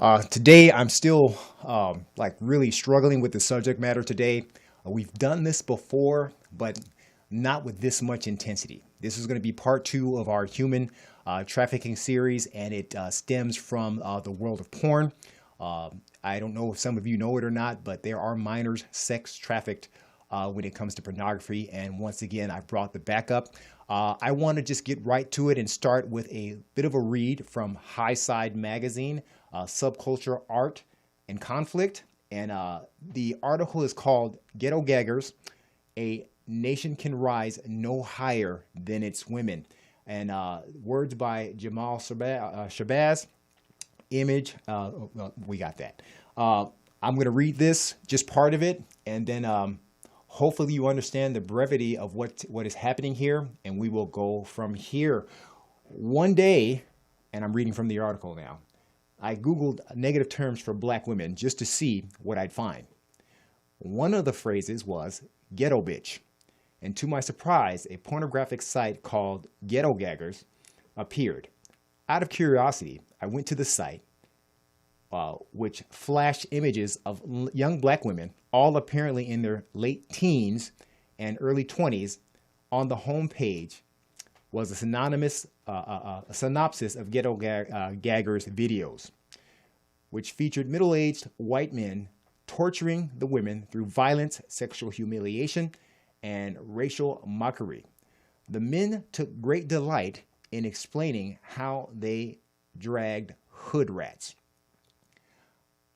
Today, I'm still like really struggling with the subject matter today. We've done this before, but not with this much intensity. This is going to be part two of our human trafficking series, and it stems from the world of porn. I don't know if some of you know it or not, but there are minors sex trafficked when it comes to pornography. And once again, I brought the backup. I want to just get right to it and start with a bit of a read from High Side Magazine, Subculture, Art, and Conflict. And the article is called Ghetto Gaggers, A Nation Can Rise No Higher Than Its Women. And words by Jamal Shabazz, image, we got that. I'm going to read this, just part of it, and then hopefully you understand the brevity of what is happening here, and we will go from here. One day, and I'm reading from the article now, I Googled negative terms for black women just to see what I'd find. One of the phrases was ghetto bitch. And to my surprise, a pornographic site called Ghetto Gaggers appeared. Out of curiosity, I went to the site, which flashed images of young black women, all apparently in their late teens and early 20s. On the homepage was a synopsis of Ghetto Gaggers videos, which featured middle-aged white men torturing the women through violence, sexual humiliation, and racial mockery. The men took great delight in explaining how they dragged hood rats.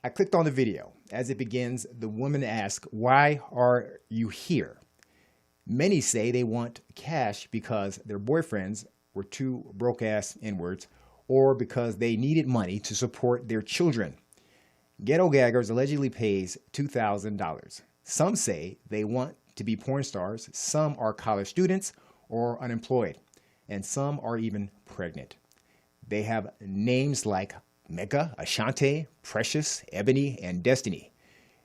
I clicked on the video. As it begins, the woman asks, "Why are you here?" Many say they want cash because their boyfriends were two broke-ass N-words, or because they needed money to support their children. Ghetto Gaggers allegedly pays $2,000. Some say they want to be porn stars, some are college students or unemployed, and some are even pregnant. They have names like Mecca, Ashante, Precious, Ebony, and Destiny.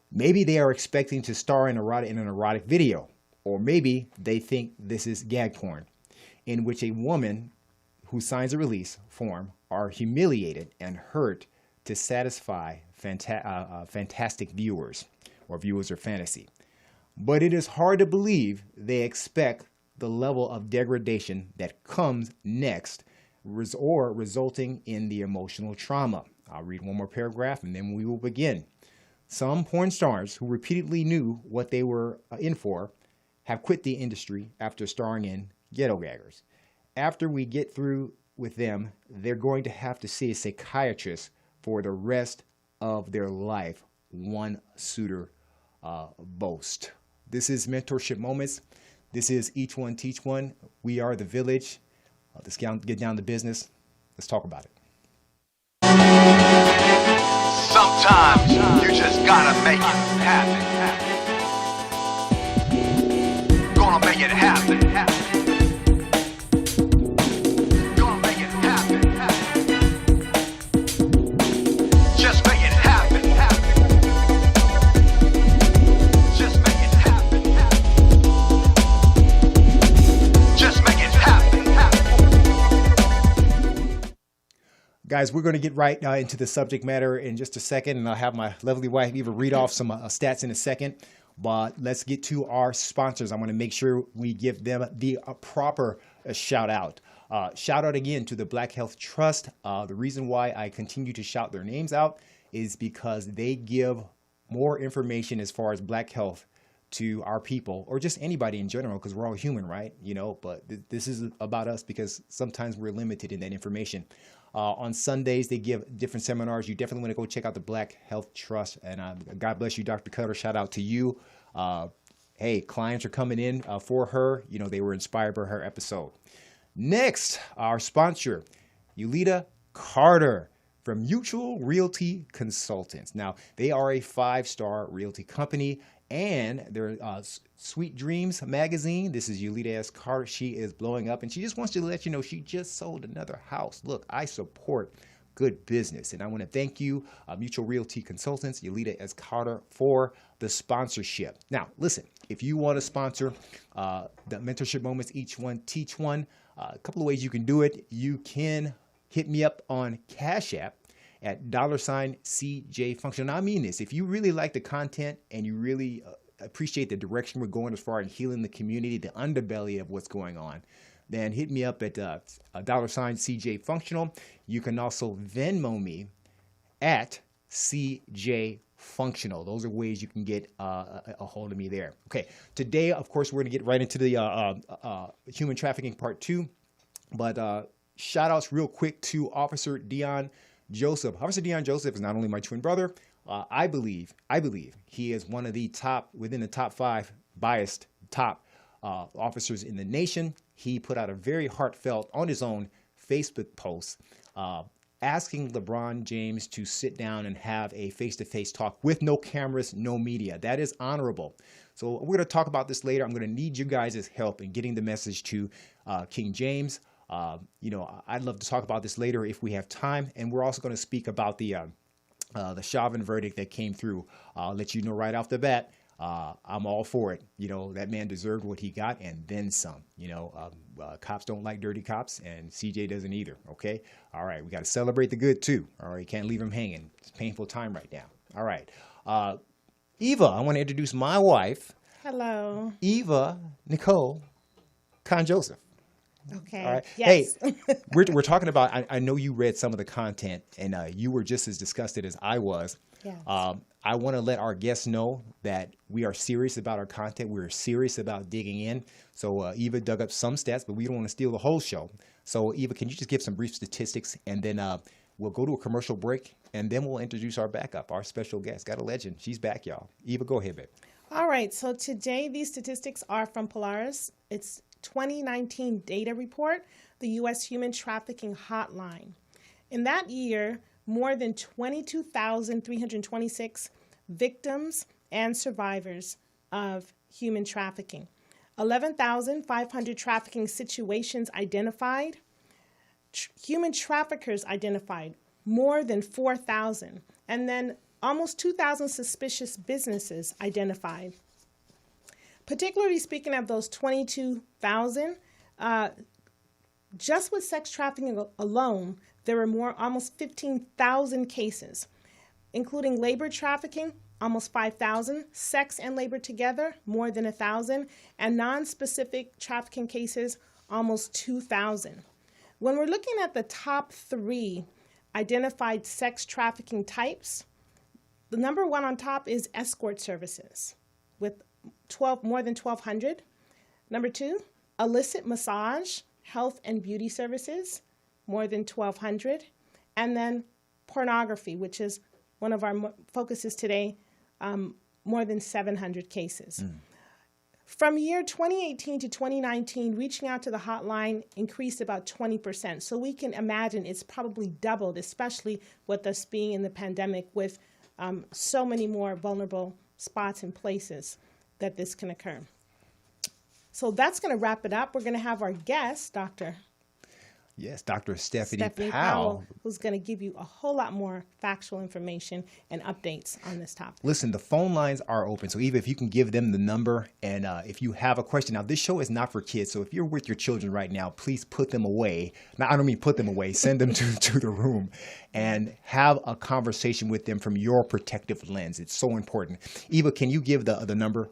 Maybe they are expecting to star in an erotic video, or maybe they think this is gag porn, in which a woman who signs a release form are humiliated and hurt to satisfy fantastic viewers, or viewers of fantasy. But it is hard to believe they expect the level of degradation that comes next, or resulting in the emotional trauma. I'll read one more paragraph and then we will begin. Some porn stars who repeatedly knew what they were in for have quit the industry after starring in Ghetto Gaggers. After we get through with them, they're going to have to see a psychiatrist for the rest of their life, one suitor boast. This is Mentorship Moments. This is Each One Teach One. We are the village. Let's get down to business. Let's talk about it. Sometimes you just gotta make it happen. Gonna make it happen. Gonna make it happen. Just make it happen. Just make it happen. Just make it happen. Guys, we're going to get right into the subject matter in just a second, and I'll have my lovely wife Eva read off some stats in a second. But let's get to our sponsors. I want to make sure we give them the proper shout out. Shout out again to the Black Health Trust. The reason why I continue to shout their names out is because they give more information as far as Black health to our people, or just anybody in general, because we're all human, right? You know, but this is about us because sometimes we're limited in that information. On Sundays, they give different seminars. You definitely want to go check out the Black Health Trust. And God bless you, Dr. Cutter. Shout out to you. Hey, clients are coming in for her. You know, they were inspired by her episode. Next, our sponsor, Yulita Carter from Mutual Realty Consultants. Now, they are a 5-star realty company, and their Sweet Dreams magazine. This is Yulita S. Carter. She is blowing up, and she just wants to let you know she just sold another house. Look, I support good business, and I want to thank you, Mutual Realty Consultants, Yulita S. Carter, for the sponsorship. Now, listen, if you want to sponsor the Mentorship Moments, Each One Teach One, a couple of ways you can do it. You can hit me up on Cash App, at $CJ Functional. Now, I mean this. If you really like the content and you really appreciate the direction we're going as far as healing the community, the underbelly of what's going on, then hit me up at $CJ Functional. You can also Venmo me at CJ Functional. Those are ways you can get a hold of me there. Okay, today, of course, we're going to get right into the human trafficking part 2. But shout outs real quick to Officer Dion Joseph. Officer Dion Joseph is not only my twin brother, I believe he is one of the top, within the top 5 biased top officers in the nation. He put out a very heartfelt, on his own Facebook post, asking LeBron James to sit down and have a face-to-face talk with no cameras, no media. That is honorable. So we're going to talk about this later. I'm going to need you guys' help in getting the message to King James. I'd love to talk about this later if we have time. And we're also going to speak about the Chauvin verdict that came through. I'll let you know right off the bat. I'm all for it. That man deserved what he got and then some. Cops don't like dirty cops, and CJ doesn't either. Okay. All right. We got to celebrate the good too. All right. Can't leave him hanging. It's a painful time right now. All right. Eva, I want to introduce my wife. Hello. Eva Nicole Con Joseph. Okay. All right. Yes. Hey, we're talking about, I know you read some of the content and you were just as disgusted as I was. Yes. I want to let our guests know that we are serious about our content. We're serious about digging in. So Eva dug up some stats, but we don't want to steal the whole show. So Eva, can you just give some brief statistics, and then we'll go to a commercial break, and then we'll introduce our backup, our special guest. Got a legend. She's back, y'all. Eva, go ahead, babe. All right. So today these statistics are from Polaris. It's 2019 data report, the U.S. Human Trafficking Hotline. In that year, more than 22,326 victims and survivors of human trafficking. 11,500 trafficking situations identified. Human traffickers identified, more than 4,000. And then almost 2,000 suspicious businesses identified. Particularly speaking of those 22,000, just with sex trafficking alone, there were almost 15,000 cases, including labor trafficking, almost 5,000, sex and labor together, more than 1,000, and non-specific trafficking cases, almost 2,000. When we're looking at the top 3 identified sex trafficking types, the number 1 on top is escort services with more than 1,200. Number 2, illicit massage, health and beauty services, more than 1,200. And then pornography, which is one of our focuses today, more than 700 cases. From year 2018 to 2019, reaching out to the hotline increased about 20%. So we can imagine it's probably doubled, especially with us being in the pandemic with so many more vulnerable spots and places that this can occur. So that's going to wrap it up. We're going to have our guest, Dr. Yes, Dr. Stephanie Powell, who's going to give you a whole lot more factual information and updates on this topic. Listen, the phone lines are open. So Eva, if you can give them the number, and if you have a question. Now, this show is not for kids. So if you're with your children right now, please put them away. Now, I don't mean put them away. Send them to the room and have a conversation with them from your protective lens. It's so important. Eva, can you give the number?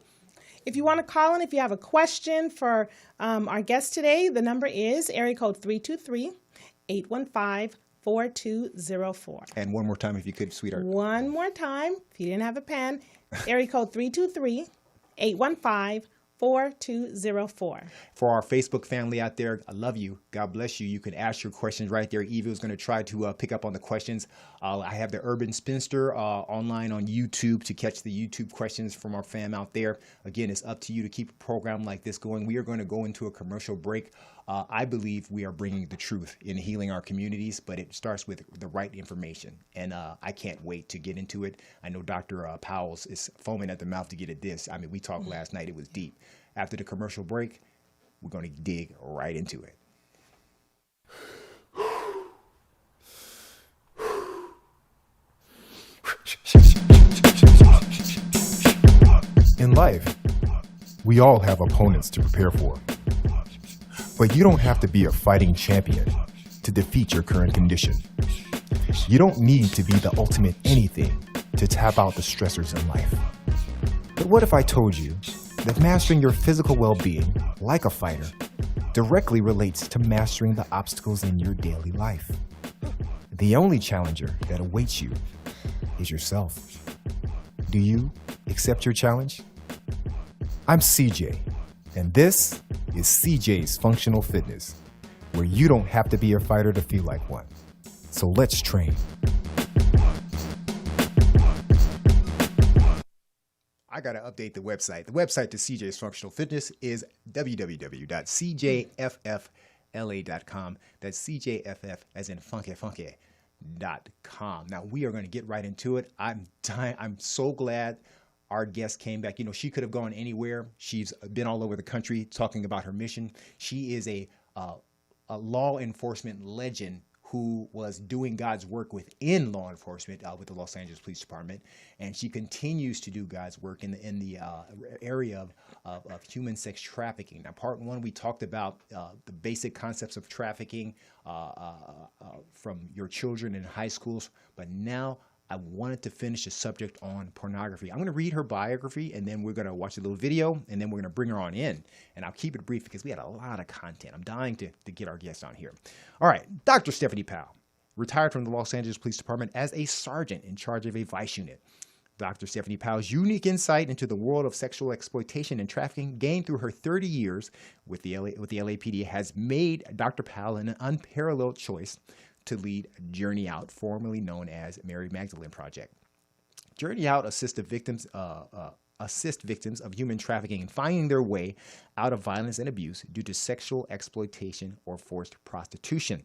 If you want to call in, if you have a question for our guest today, the number is area code 323-815-4204. And one more time, if you could, sweetheart. One more time, if you didn't have a pen, area code 323-815-4204. For our Facebook family out there, I love you. God bless you. You can ask your questions right there. Eva is going to try to pick up on the questions. I have the Urban Spinster online on YouTube to catch the YouTube questions from our fam out there. Again, it's up to you to keep a program like this going. We are going to go into a commercial break. I believe we are bringing the truth in healing our communities, but it starts with the right information. And I can't wait to get into it. I know Dr. Powell is foaming at the mouth to get at this. I mean, we talked last night. It was deep. After the commercial break, we're going to dig right into it. In life, we all have opponents to prepare for. But you don't have to be a fighting champion to defeat your current condition. You don't need to be the ultimate anything to tap out the stressors in life. But what if I told you that mastering your physical well-being, like a fighter, directly relates to mastering the obstacles in your daily life? The only challenger that awaits you is yourself. Do you accept your challenge? I'm CJ, and this is CJ's Functional Fitness, where you don't have to be a fighter to feel like one. So let's train. I got to update the website. The website to CJ's Functional Fitness is www.cjffla.com. That's CJFF as in funky.com. Now we are going to get right into it. I'm so glad our guest came back. You know, she could have gone anywhere. She's been all over the country talking about her mission. She is a law enforcement legend who was doing God's work within law enforcement with the Los Angeles Police Department, and she continues to do God's work in the area of human sex trafficking. Now, part one, we talked about the basic concepts of trafficking from your children in high schools, but now I wanted to finish the subject on pornography. I'm going to read her biography, and then we're going to watch a little video, and then we're going to bring her on in. And I'll keep it brief because we had a lot of content. I'm dying to get our guests on here. All right, Dr. Stephanie Powell, retired from the Los Angeles Police Department as a sergeant in charge of a vice unit. Dr. Stephanie Powell's unique insight into the world of sexual exploitation and trafficking gained through her 30 years with the LAPD has made Dr. Powell an unparalleled choice to lead Journey Out, formerly known as Mary Magdalene Project. Journey Out assist victims of human trafficking in finding their way out of violence and abuse due to sexual exploitation or forced prostitution.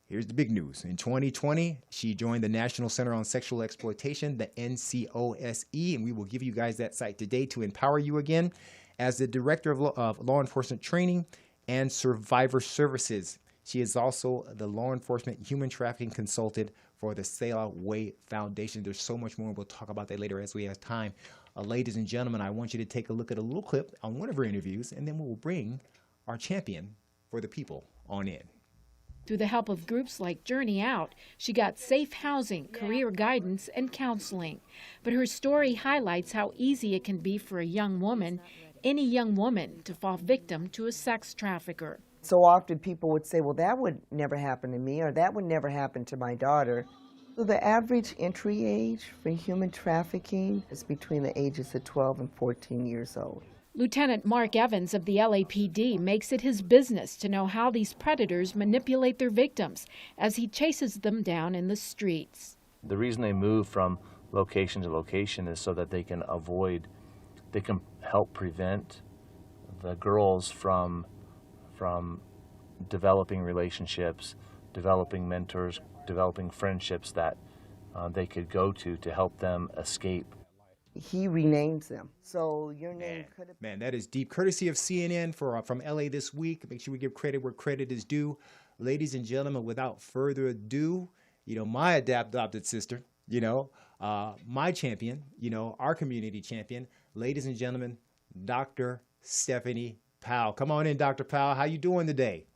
Here's the big news. In 2020, she joined the National Center on Sexual Exploitation, the NCOSE, and we will give you guys that site today to empower you again as the Director of Law Enforcement Training and Survivor Services. She is also the law enforcement human trafficking consultant for the Selah Way Foundation. There's so much more. We'll talk about that later as we have time. Ladies and gentlemen, I want you to take a look at a little clip on one of her interviews, and then we will bring our champion for the people on in. Through the help of groups like Journey Out, she got safe housing, career guidance, and counseling. But her story highlights how easy it can be for a young woman, any young woman, to fall victim to a sex trafficker. So often people would say, well, that would never happen to me, or that would never happen to my daughter. So the average entry age for human trafficking is between the ages of 12 and 14 years old. Lieutenant Mark Evans of the LAPD makes it his business to know how these predators manipulate their victims as he chases them down in the streets. The reason they move from location to location is so that they can help prevent the girls from developing relationships, developing mentors, developing friendships that they could go to help them escape. He renames them. So your name could have... Man, that is deep. Courtesy of CNN from LA This Week. Make sure we give credit where credit is due. Ladies and gentlemen, without further ado, my adopted sister, my champion, our community champion, ladies and gentlemen, Dr. Stephanie Powell. Come on in, Dr. Powell. How you doing today?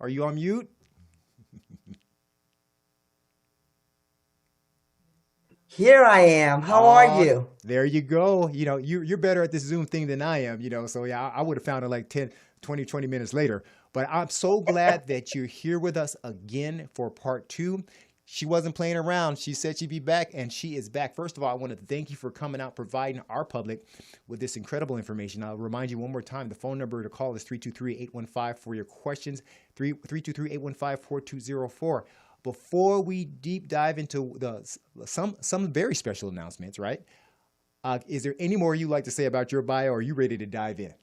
Are you on mute? Here I am. How are you? There you go. You're better at this Zoom thing than I am, so yeah, I would have found it like 20 minutes later. But I'm so glad that you're here with us again for part two. She wasn't playing around. She said she'd be back, and she is back. First of all, I want to thank you for coming out, providing our public with this incredible information. I'll remind you one more time, the phone number to call is 323-815 for your questions, 323-815-4204. Before we deep dive into some very special announcements, right? Is there any more you'd like to say about your bio, or are you ready to dive in?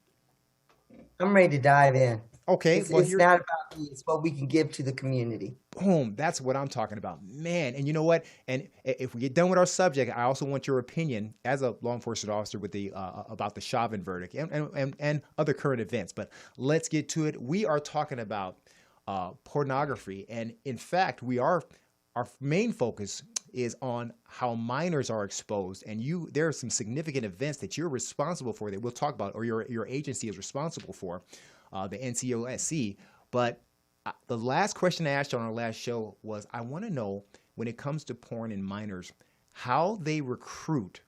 I'm ready to dive in. Okay. It's not about me. It's what we can give to the community. Boom. That's what I'm talking about, man. And you know what? And if we get done with our subject, I also want your opinion as a law enforcement officer with about the Chauvin verdict and other current events. But let's get to it. We are talking about pornography, and in fact, our main focus is on how minors are exposed. And there are some significant events that you're responsible for that we'll talk about, or your agency is responsible for, the NCOSC. But The last question I asked you on our last show was, I want to know, when it comes to porn and minors, how they recruit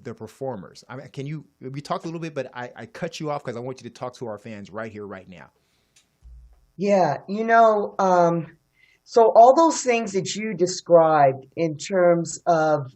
the performers. I mean, we talked a little bit, but I cut you off because I want you to talk to our fans right here, right now. Yeah, so all those things that you described in terms of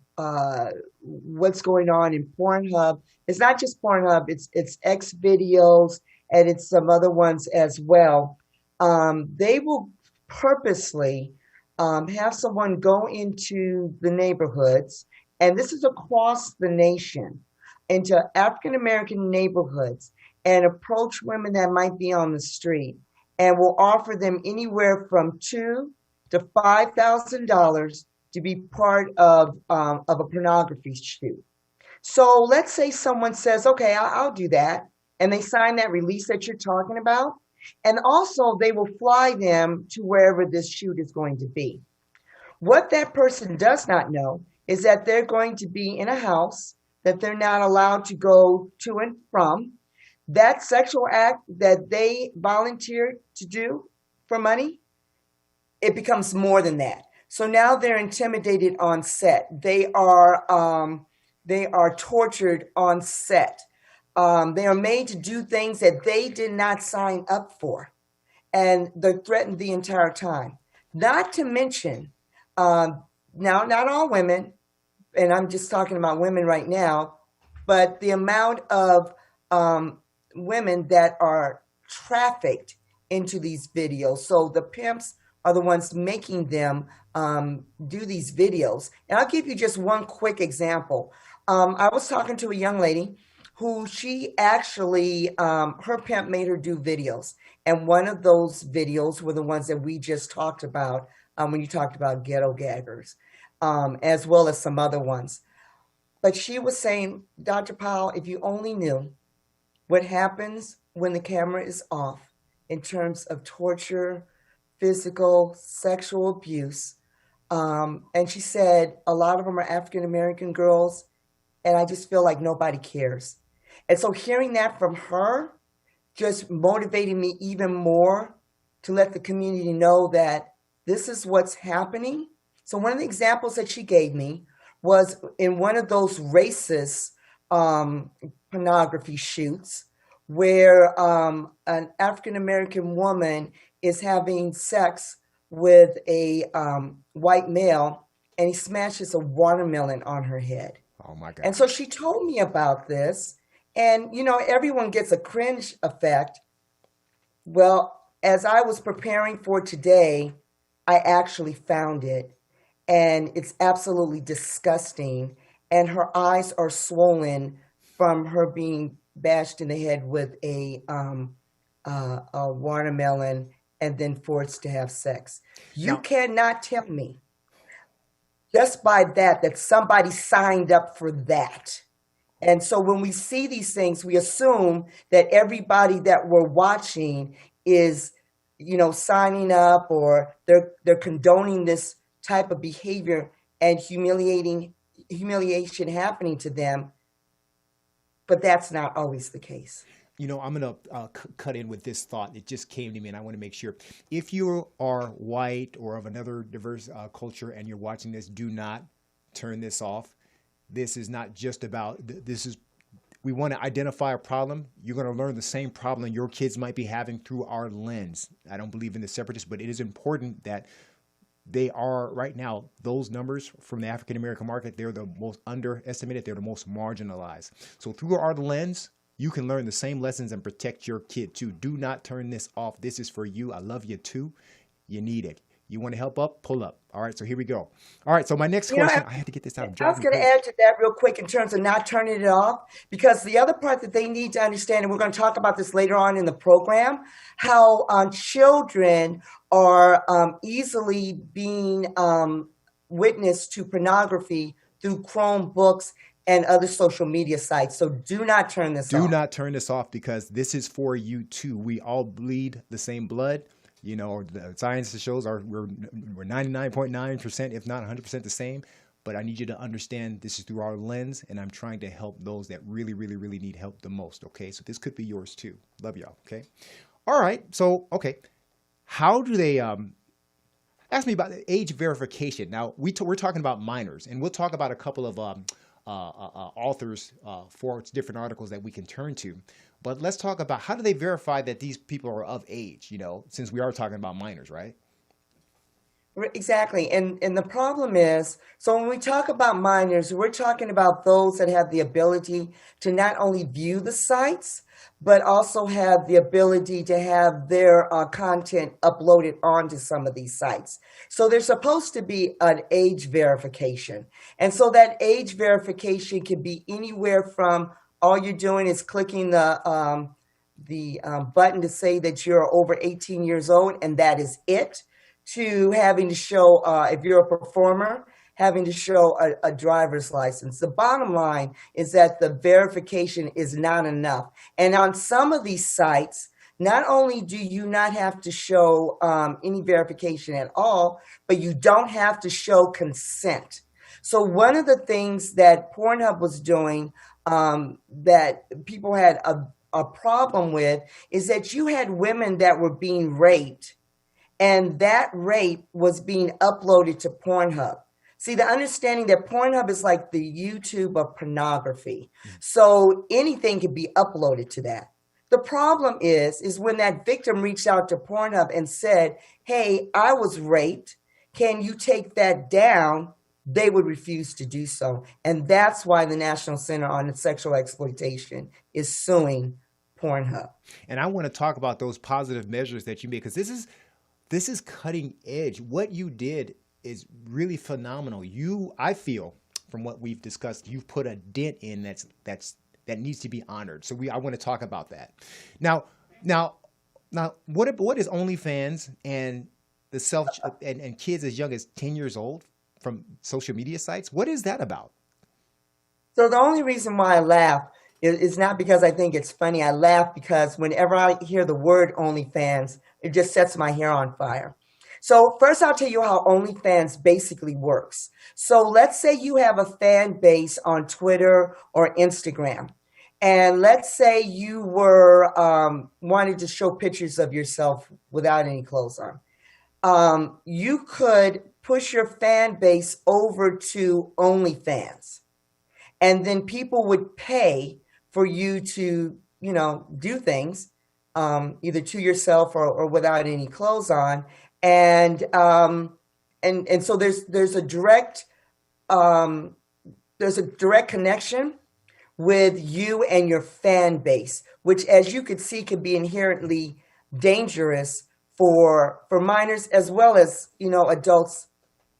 what's going on in Pornhub, it's not just Pornhub, it's X videos and it's some other ones as well. They will purposely have someone go into the neighborhoods, and this is across the nation, into African American neighborhoods and approach women that might be on the street and will offer them anywhere from $2,000 to $5,000 to be part of a pornography shoot. So let's say someone says, "Okay, I'll do that," and they sign that release that you're talking about, and also they will fly them to wherever this shoot is going to be. What that person does not know is that they're going to be in a house that they're not allowed to go to and from. That sexual act that they volunteered to do for money, it becomes more than that. So now they're intimidated on set. They are tortured on set. They are made to do things that they did not sign up for, and they're threatened the entire time. Not to mention, now not all women, and I'm just talking about women right now, but the amount of women that are trafficked into these videos. So the pimps are the ones making them do these videos. And I'll give you just one quick example. I was talking to a young lady who she actually, her pimp made her do videos. And one of those videos were the ones that we just talked about when you talked about ghetto gaggers, as well as some other ones. But she was saying, "Dr. Powell, if you only knew what happens when the camera is off in terms of torture, physical, sexual abuse." And she said, a lot of them are African-American girls, and I just feel like nobody cares. And so hearing that from her just motivated me even more to let the community know that this is what's happening. So one of the examples that she gave me was in one of those racist pornography shoots where an African-American woman is having sex with a white male, and he smashes a watermelon on her head. Oh my God. And so she told me about this, and everyone gets a cringe effect. Well, as I was preparing for today, I actually found it, and it's absolutely disgusting. And her eyes are swollen from her being bashed in the head with a watermelon and then forced to have sex. You cannot tell me just by that somebody signed up for that. And so when we see these things, we assume that everybody that we're watching is, signing up, or they're condoning this type of behavior and humiliation happening to them. But that's not always the case. I'm going to cut in with this thought. It just came to me, and I want to make sure. If you are white or of another diverse culture and you're watching this, do not turn this off. This is not just about, we want to identify a problem. You're going to learn the same problem your kids might be having through our lens. I don't believe in the separatists, but it is important that they are, right now, those numbers from the African-American market, they're the most underestimated. They're the most marginalized. So through our lens, you can learn the same lessons and protect your kid too. Do not turn this off. This is for you. I love you too. You need it. You want to help up? Pull up. All right, so here we go. All right, so my next question, I had to get this out. I was going to add to that real quick in terms of not turning it off, because the other part that they need to understand, and we're going to talk about this later on in the program, how children are easily being witness to pornography through Chromebooks and other social media sites. So do not turn this off. Do not turn this off, because this is for you too. We all bleed the same blood. The science shows we're 99.9%, if not 100% the same. But I need you to understand this is through our lens, and I'm trying to help those that really, really, really need help the most. Okay, so this could be yours too. Love y'all. Okay. All right. So, okay. how do they ask me about the age verification? Now we're talking about minors, and we'll talk about a couple of authors for different articles that we can turn to. But let's talk about how do they verify that these people are of age? Since we are talking about minors, right? Exactly. And the problem is, so when we talk about minors, we're talking about those that have the ability to not only view the sites, but also have the ability to have their content uploaded onto some of these sites. So there's supposed to be an age verification. And so that age verification can be anywhere from all you're doing is clicking the button to say that you're over 18 years old, and that is it, to having to show, if you're a performer, having to show a driver's license. The bottom line is that the verification is not enough. And on some of these sites, not only do you not have to show any verification at all, but you don't have to show consent. So one of the things that Pornhub was doing that people had a problem with is that you had women that were being raped, and that rape was being uploaded to Pornhub. See, the understanding that Pornhub is like the YouTube of pornography. So anything can be uploaded to that. The problem is when that victim reached out to Pornhub and said, hey, I was raped, can you take that down? They would refuse to do so. And that's why the National Center on Sexual Exploitation is suing Pornhub. And I want to talk about those positive measures that you made, because this is cutting edge. What you did is really phenomenal. I feel, from what we've discussed, you've put a dent in that needs to be honored. So I want to talk about that. Now, what is OnlyFans and the and kids as young as 10 years old from social media sites? What is that about? So the only reason why I laugh is not because I think it's funny. I laugh because whenever I hear the word OnlyFans, it just sets my hair on fire. So first I'll tell you how OnlyFans basically works. So let's say you have a fan base on Twitter or Instagram. And let's say you were wanted to show pictures of yourself without any clothes on. You could push your fan base over to OnlyFans. And then people would pay for you to, do things, either to yourself or without any clothes on. And so there's a direct connection with you and your fan base, which, as you could see, can be inherently dangerous for minors as well as, adults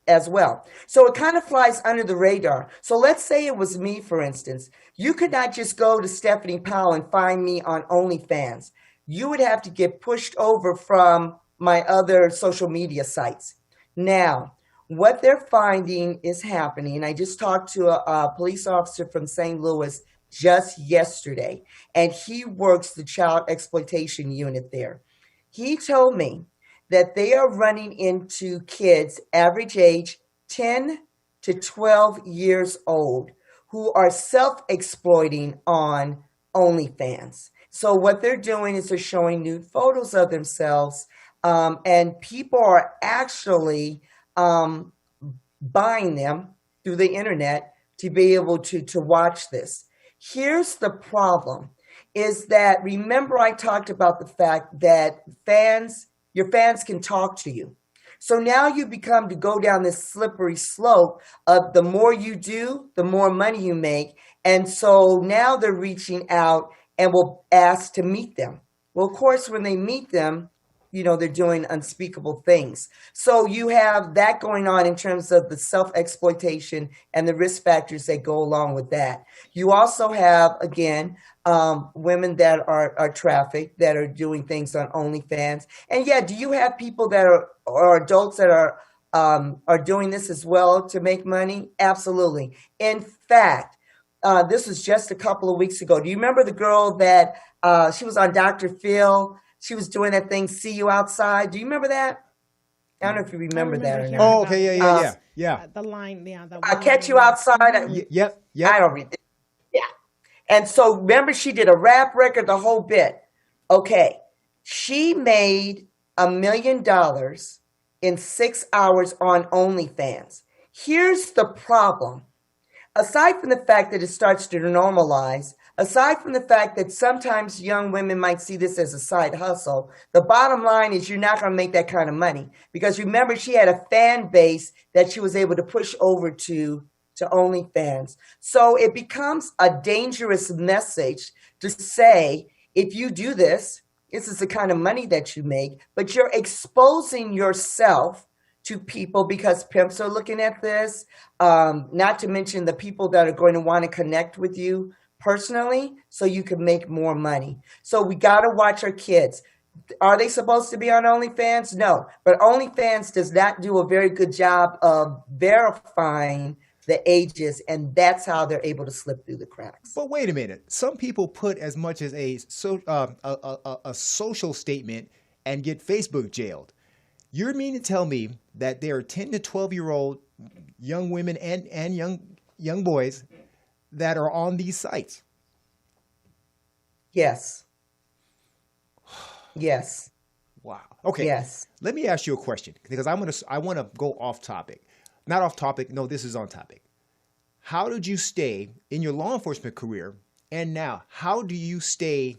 as well. So it kind of flies under the radar. So let's say it was me, for instance. You could not just go to Stephanie Powell and find me on OnlyFans. You would have to get pushed over from my other social media sites. Now, what they're finding is happening. I just talked to a police officer from St. Louis just yesterday, and he works the child exploitation unit there. He told me that they are running into kids, average age 10 to 12 years old, who are self-exploiting on OnlyFans. So what they're doing is they're showing nude photos of themselves, and people are actually buying them through the internet to be able to watch this. Here's the problem, is that, remember I talked about the fact that your fans can talk to you. So now you become to go down this slippery slope of the more you do, the more money you make. And so now they're reaching out and will ask to meet them. Well, of course, when they meet them, they're doing unspeakable things. So you have that going on in terms of the self-exploitation and the risk factors that go along with that. You also have, again, women that are trafficked, that are doing things on OnlyFans. And yeah, do you have people that are adults that are doing this as well to make money? Absolutely. In fact, this was just a couple of weeks ago. Do you remember the girl that she was on Dr. Phil? She was doing that thing, See You Outside. Do you remember that? I don't know if you remember that or not. Oh, okay, yeah. The line, I'll catch you outside. Yep. I don't read it. Yeah. And so remember, she did a rap record, the whole bit. Okay. She made $1 million in 6 hours on OnlyFans. Here's the problem. Aside from the fact that it starts to normalize, aside from the fact that sometimes young women might see this as a side hustle, the bottom line is you're not going to make that kind of money. Because remember, she had a fan base that she was able to push over to OnlyFans. So it becomes a dangerous message to say, if you do this, this is the kind of money that you make, but you're exposing yourself to people because pimps are looking at this, not to mention the people that are going to want to connect with you personally so you can make more money. So we got to watch our kids. Are they supposed to be on OnlyFans? No, but OnlyFans does not do a very good job of verifying the ages, and that's how they're able to slip through the cracks. But wait a minute. Some people put as much as a social statement and get Facebook jailed. You're meaning to tell me that there are 10 to 12-year-old young women and young boys that are on these sites? Yes. Yes. Wow. Okay. Yes. Let me ask you a question because I want to go off topic. Not off topic. No, this is on topic. How did you stay in your law enforcement career? And now, how do you stay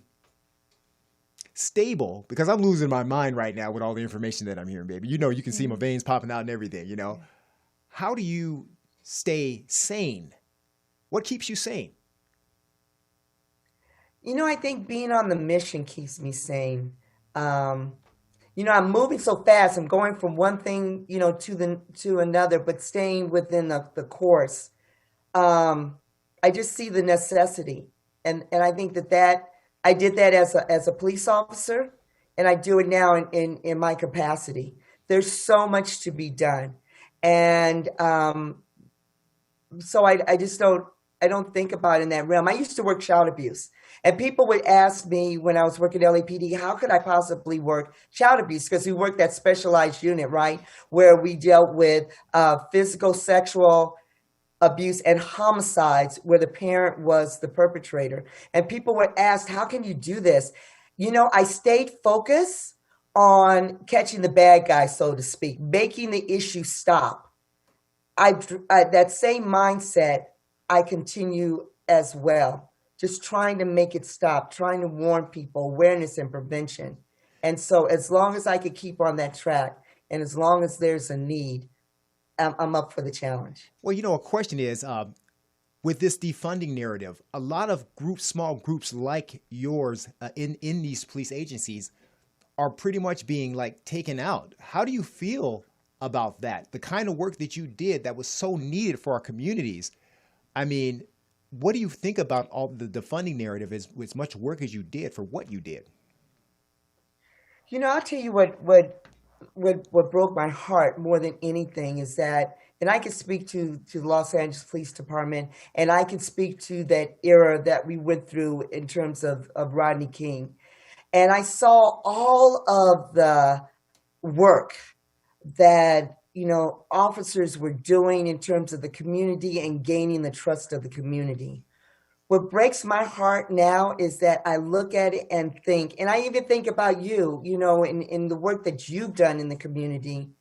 stable? Because I'm losing my mind right now with all the information that I'm hearing, baby. You know, you can see my veins popping out and everything, you know. How do you stay sane? What keeps you sane? You know, I think being on the mission keeps me sane. You know, I'm moving so fast. I'm going from one thing, you know, to another, but staying within the course. I just see the necessity, and I think that I did that as a police officer, and I do it now in my capacity. There's so much to be done, and so I just don't think about it in that realm. I used to work child abuse. And people would ask me when I was working at LAPD, how could I possibly work child abuse? Because we worked that specialized unit, right, where we dealt with physical, sexual abuse and homicides where the parent was the perpetrator. And people would ask, how can you do this? You know, I stayed focused on catching the bad guy, so to speak, making the issue stop. That same mindset, I continue as well. Just trying to make it stop, trying to warn people, awareness and prevention. And so as long as I could keep on that track and as long as there's a need, I'm up for the challenge. Well, you know, a question is, with this defunding narrative, a lot of small groups like yours in these police agencies are pretty much being like taken out. How do you feel about that? The kind of work that you did that was so needed for our communities. I mean, what do you think about all the defunding narrative as much work as you did for what you did? You know, I'll tell you what broke my heart more than anything is that, and I can speak to the Los Angeles Police Department, and I can speak to that era that we went through in terms of Rodney King. And I saw all of the work that, you know, officers were doing in terms of the community and gaining the trust of the community. What breaks my heart now is that I look at it and think, and I even think about you, you know, in the work that you've done in the community,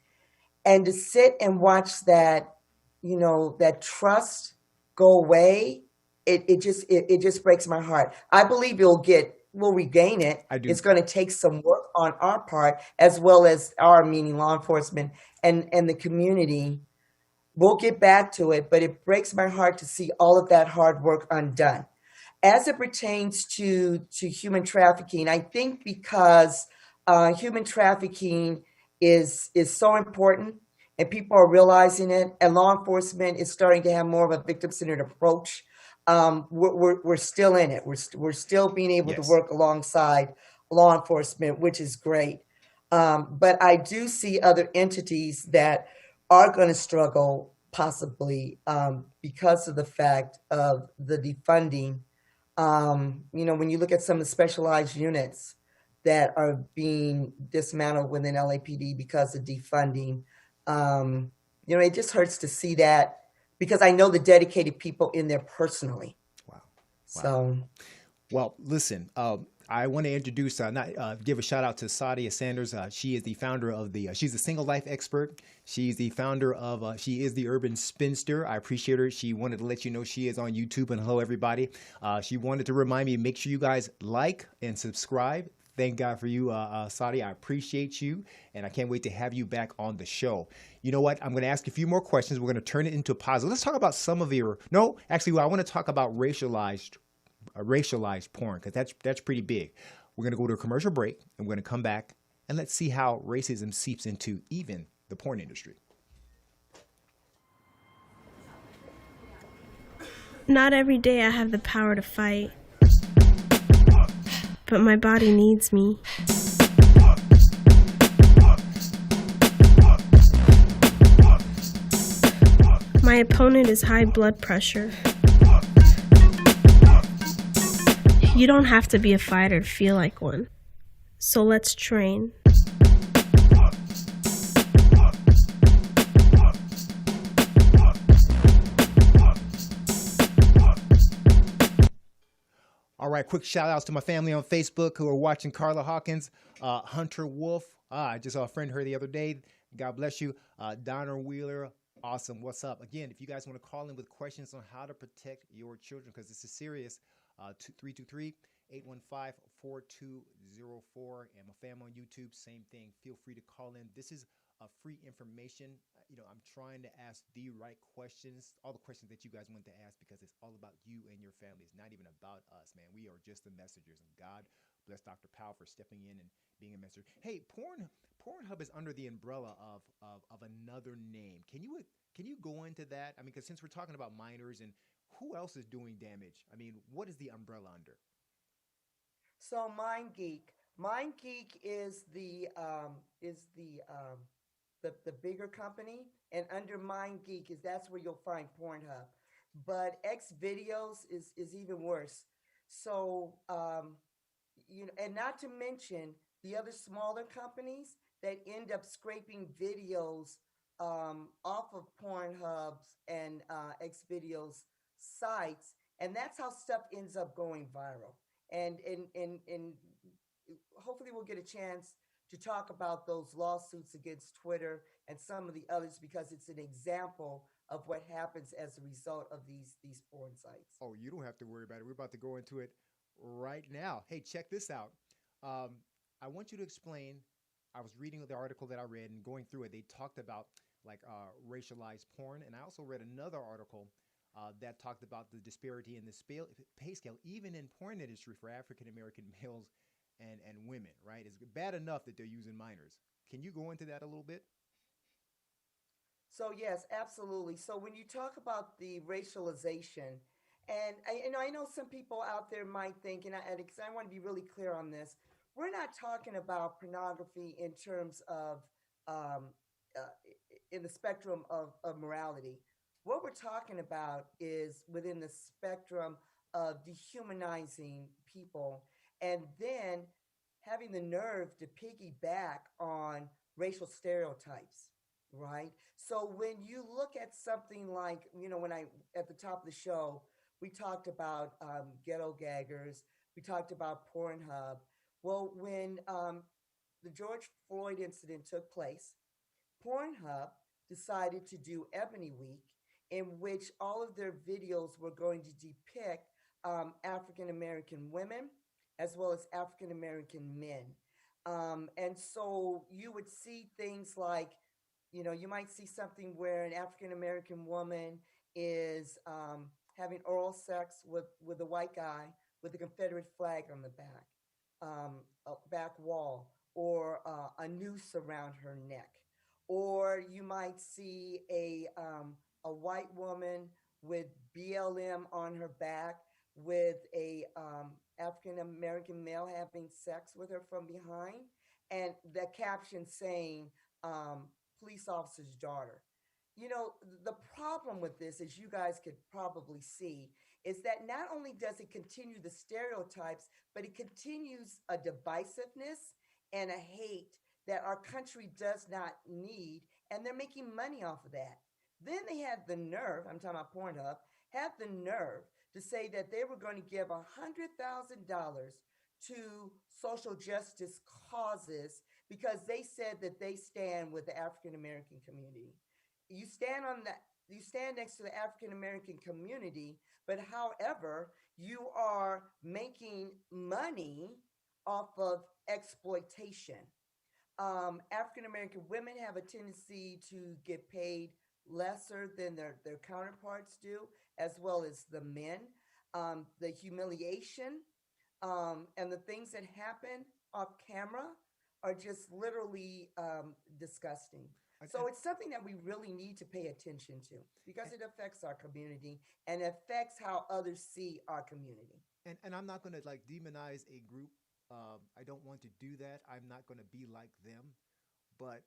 and to sit and watch that, you know, that trust go away, it just breaks my heart. I believe we'll regain it. I do. It's going to take some work on our part, as well as our, meaning law enforcement and the community. We'll get back to it, but it breaks my heart to see all of that hard work undone. As it pertains to human trafficking, I think because human trafficking is so important and people are realizing it, and law enforcement is starting to have more of a victim-centered approach. We're still in it. We're still being able Yes. to work alongside law enforcement, which is great. But I do see other entities that are going to struggle possibly because of the fact of the defunding. You know, when you look at some of the specialized units that are being dismantled within LAPD because of defunding, you know, it just hurts to see that because I know the dedicated people in there personally. Wow. So, Well, listen, I want to introduce, give a shout out to Sadia Sanders. She is the founder of she's a single life expert. She's the founder of, she is the Urban Spinster. I appreciate her. She wanted to let you know she is on YouTube, and hello, everybody. She wanted to remind me, make sure you guys like and subscribe. Thank God for you, Sadia. I appreciate you, and I can't wait to have you back on the show. You know what? I'm going to ask a few more questions. We're going to turn it into a positive. Let's talk about some of your, no, actually, I want to talk about racialized porn, because that's pretty big. We're going to go to a commercial break, and we're going to come back, and let's see how racism seeps into even the porn industry. Not every day I have the power to fight, but my body needs me. My opponent is high blood pressure. You don't have to be a fighter to feel like one. So let's train. All right, quick shout outs to my family on Facebook who are watching. Carla Hawkins, Hunter Wolf. I just saw a friend her the other day. God bless you. Donna Wheeler. Awesome. What's up? Again, if you guys want to call in with questions on how to protect your children, because this is serious, 323-815-4204. And my family on YouTube, same thing. Feel free to call in. This is free information. I'm trying to ask the right questions, all the questions that you guys want to ask, because it's all about you and your family. It's not even about us, man. We are just the messengers. And God bless Dr. Powell for stepping in and being a messenger. Hey, Pornhub is under the umbrella of another name. Can you go into that? I mean, because since we're talking about minors, and who else is doing damage? I mean, what is the umbrella under? So MindGeek is the bigger company, and under MindGeek that's where you'll find Pornhub. But X Videos is even worse. So and not to mention the other smaller companies that end up scraping videos off of Pornhub's and X Videos sites, and that's how stuff ends up going viral. And hopefully we'll get a chance to talk about those lawsuits against Twitter and some of the others, because it's an example of what happens as a result of these porn sites. Oh, you don't have to worry about it. We're about to go into it right now. Hey, check this out. I want you to explain. I was reading the article that I read, and going through it, they talked about racialized porn. And I also read another article that talked about the disparity in the pay scale, even in porn industry, for African-American males and women, right? It's bad enough that they're using minors. Can you go into that a little bit? So yes, absolutely. So when you talk about the racialization, and I know some people out there might think, and I want to be really clear on this, we're not talking about pornography in terms of in the spectrum of morality. What we're talking about is within the spectrum of dehumanizing people, and then having the nerve to piggyback on racial stereotypes, right? So when you look at something like, when at the top of the show, we talked about ghetto gaggers, we talked about Pornhub. Well, when the George Floyd incident took place, Pornhub decided to do Ebony Week, in which all of their videos were going to depict African American women as well as African American men. And so you would see things like, you might see something where an African American woman is having oral sex with a white guy with a Confederate flag on the back wall, or a noose around her neck. Or you might see a white woman with BLM on her back, with a African American male having sex with her from behind, and the caption saying police officer's daughter. The problem with this, as you guys could probably see, is that not only does it continue the stereotypes, but it continues a divisiveness and a hate that our country does not need, and they're making money off of that. Then they had the nerve, I'm talking about Pornhub, had the nerve to say that they were going to give $100,000 to social justice causes because they said that they stand with the African American community. You stand on that. You stand next to the African American community, but however, you are making money off of exploitation. African American women have a tendency to get paid lesser than their counterparts do, as well as the men. The humiliation and the things that happen off camera are just literally disgusting. So it's something that we really need to pay attention to because it affects our community and affects how others see our community. And I'm not going to like demonize a group. I don't want to do that. I'm not going to be like them. But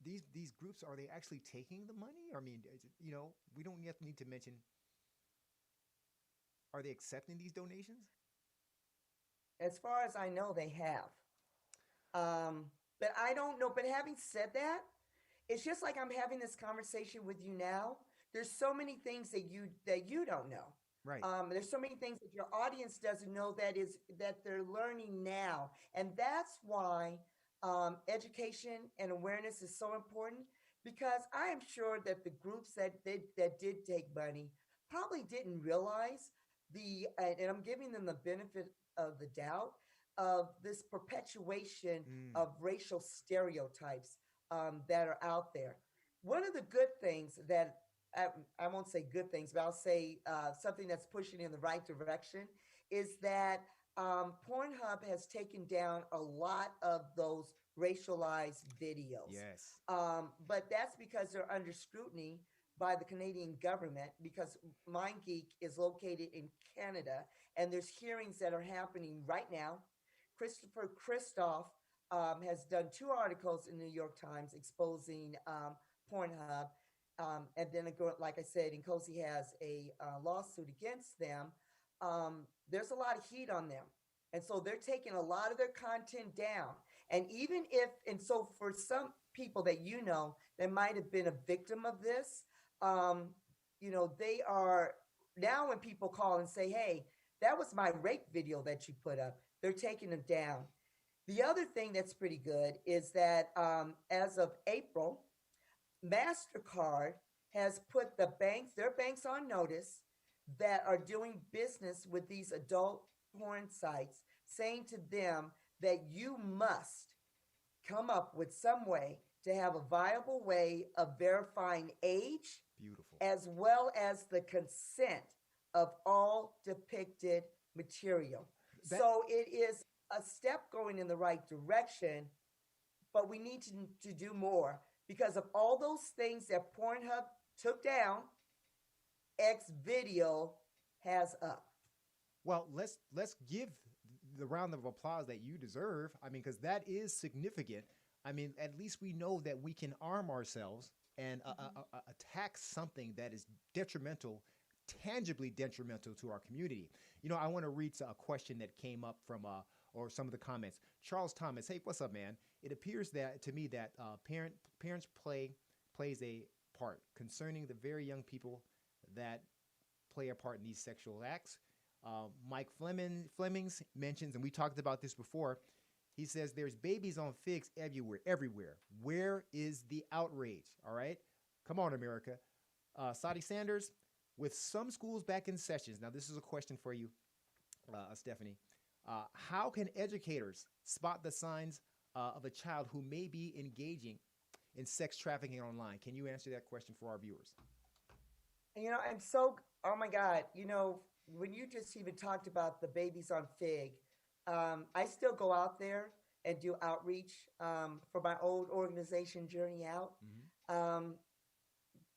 these groups, are they actually taking the money? I mean, you know, we don't yet need to mention. Are they accepting these donations? As far as I know, they have. But I don't know. But having said that, it's just like I'm having this conversation with you now. There's so many things that you don't know. Right. There's so many things that your audience doesn't know that they're learning now, and that's why education and awareness is so important. Because I am sure that the groups that did take money probably didn't realize and I'm giving them the benefit of the doubt of this perpetuation of racial stereotypes that are out there. One of the good things that I won't say good things, but I'll say something that's pushing in the right direction is that Pornhub has taken down a lot of those racialized videos. Yes. But that's because they're under scrutiny by the Canadian government because MindGeek is located in Canada and there's hearings that are happening right now. Christopher Christoph has done 2 articles in the New York Times exposing Pornhub. And then, like I said, Nkosi has a lawsuit against them. There's a lot of heat on them. And so they're taking a lot of their content down. And so for some people that you know that might have been a victim of this, you know, they are now when people call and say, hey, that was my rape video that you put up, they're taking them down. The other thing that's pretty good is that as of April, MasterCard has put their banks on notice that are doing business with these adult porn sites, saying to them that you must come up with some way to have a viable way of verifying age, beautiful, as well as the consent of all depicted material. So it is a step going in the right direction, but we need to do more because of all those things that Pornhub took down, X video has up. Well, let's give the round of applause that you deserve. I mean, because that is significant. I mean, at least we know that we can arm ourselves and attack something that is detrimental, tangibly detrimental to our community. You know, I want to read a question that came up from or some of the comments. Charles Thomas, hey, what's up, man? It appears that to me that parents plays a part concerning the very young people that play a part in these sexual acts. Mike Flemings mentions, and we talked about this before, he says there's babies on figs everywhere. Where is the outrage? All right. Come on, America. Sadi Sanders, with some schools back in sessions. Now, this is a question for you, Stephanie. How can educators spot the signs of a child who may be engaging in sex trafficking online? Can you answer that question for our viewers? You know, oh my God, you know, when you just even talked about the babies on FIG, I still go out there and do outreach for my old organization, Journey Out. Mm-hmm.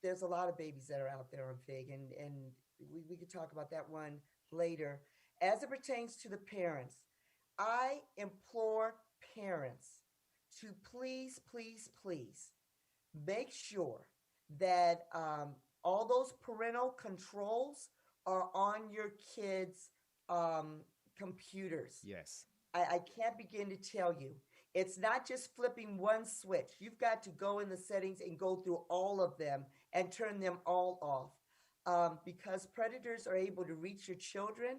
There's a lot of babies that are out there on FIG, and we could talk about that one later. As it pertains to the parents, I implore parents to please, please, please make sure that all those parental controls are on your kids' computers. Yes. I can't begin to tell you. It's not just flipping one switch. You've got to go in the settings and go through all of them and turn them all off because predators are able to reach your children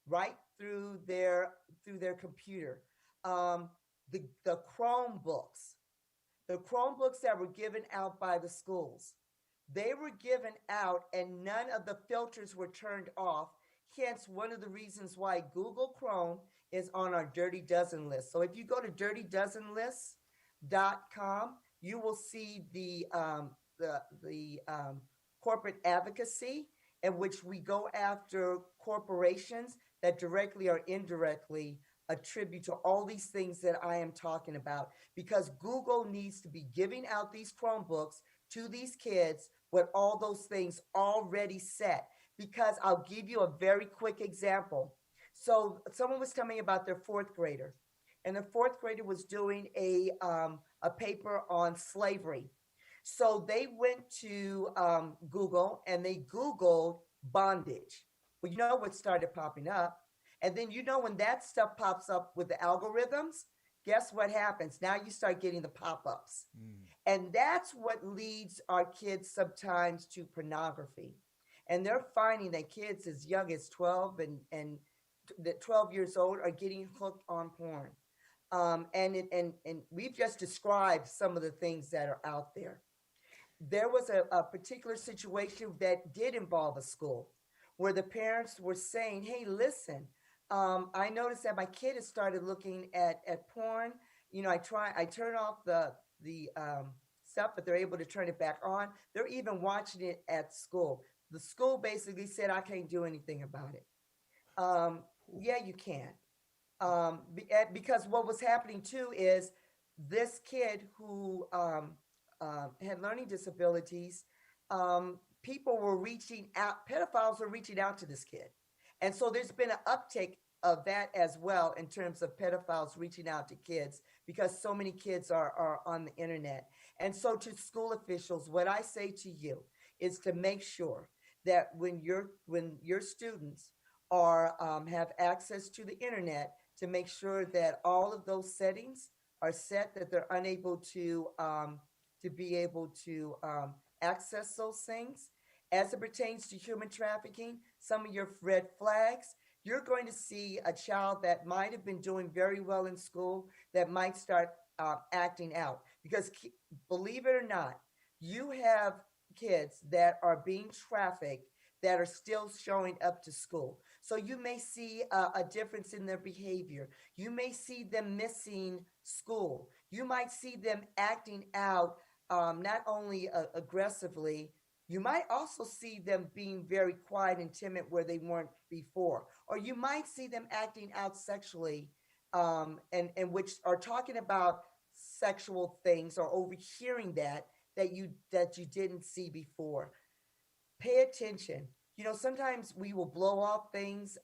right through their computer. The Chromebooks, the Chromebooks that were given out by the schools, they were given out and none of the filters were turned off. Hence, one of the reasons why Google Chrome is on our Dirty Dozen list. So if you go to dirtydozenlists.com, you will see the corporate advocacy in which we go after corporations that directly or indirectly attribute to all these things that I am talking about, because Google needs to be giving out these Chromebooks to these kids with all those things already set. Because I'll give you a very quick example. So someone was telling me about their fourth grader, and the fourth grader was doing a paper on slavery. So they went to Google and they Googled bondage. Well, you know what started popping up? And then you know when that stuff pops up with the algorithms, guess what happens? Now you start getting the pop-ups. And that's what leads our kids sometimes to pornography. And they're finding that kids as young as 12 and 12 years old are getting hooked on porn. And we've just described some of the things that are out there. There was a particular situation that did involve a school where the parents were saying, hey, listen, I noticed that my kid has started looking at porn. You know, I turn off the stuff, but they're able to turn it back on. They're even watching it at school. The school basically said, I can't do anything about it. Yeah, you can. Because what was happening too is this kid who had learning disabilities, people were reaching out, pedophiles were reaching out to this kid. And so there's been an uptick of that as well in terms of pedophiles reaching out to kids because so many kids are on the internet. And so to school officials, what I say to you is to make sure that when your students are have access to the internet, to make sure that all of those settings are set, that they're unable to be able to access those things. As it pertains to human trafficking, some of your red flags, you're going to see a child that might have been doing very well in school that might start acting out. Because believe it or not, you have kids that are being trafficked that are still showing up to school. So you may see a difference in their behavior. You may see them missing school. You might see them acting out not only aggressively, you might also see them being very quiet and timid where they weren't before. Or you might see them acting out sexually and which are talking about sexual things or overhearing that you didn't see before. Pay attention. You know, sometimes we will blow off things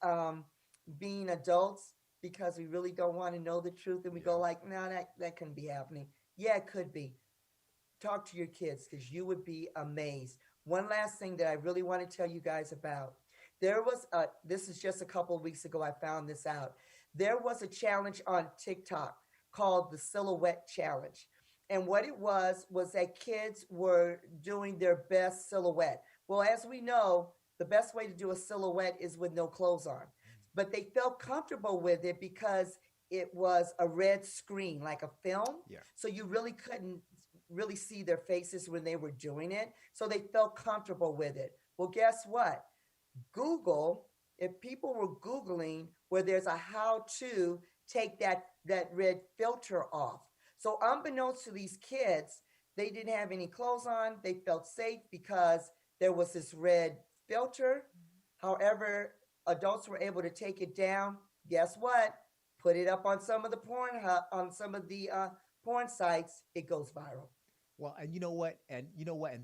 being adults because we really don't want to know the truth and we go like, no, that couldn't be happening. Yeah, it could be. Talk to your kids because you would be amazed. One last thing that I really want to tell you guys about. There was this is just a couple of weeks ago I found this out. There was a challenge on TikTok called the Silhouette Challenge. And what it was that kids were doing their best silhouette. Well, as we know, the best way to do a silhouette is with no clothes on. But they felt comfortable with it because it was a red screen, like a film. Yeah. So you really couldn't really see their faces when they were doing it. So they felt comfortable with it. Well, guess what? Google, if people were Googling where there's a how to take that red filter off. So unbeknownst to these kids, they didn't have any clothes on. They felt safe because there was this red filter. However, adults were able to take it down. Guess what? Put it up on some of the porn sites. It goes viral. Well, and you know what? And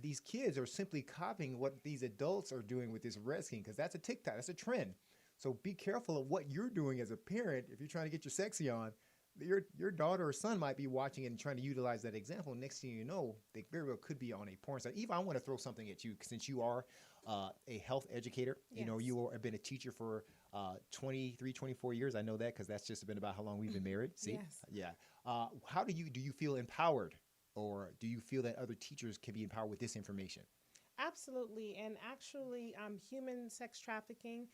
these kids are simply copying what these adults are doing with this resking, because that's a TikTok, that's a trend. So be careful of what you're doing as a parent. If you're trying to get your sexy on, your daughter or son might be watching it and trying to utilize that example. Next thing you know, they very well could be on a porn site. Eva, I want to throw something at you since you are a health educator. Yes. You know, you have been a teacher for 23, 24 years. I know that because that's just been about how long we've been married. See? Yes. Yeah. How do you feel empowered, or do you feel that other teachers can be empowered with this information? Absolutely. And actually, human sex trafficking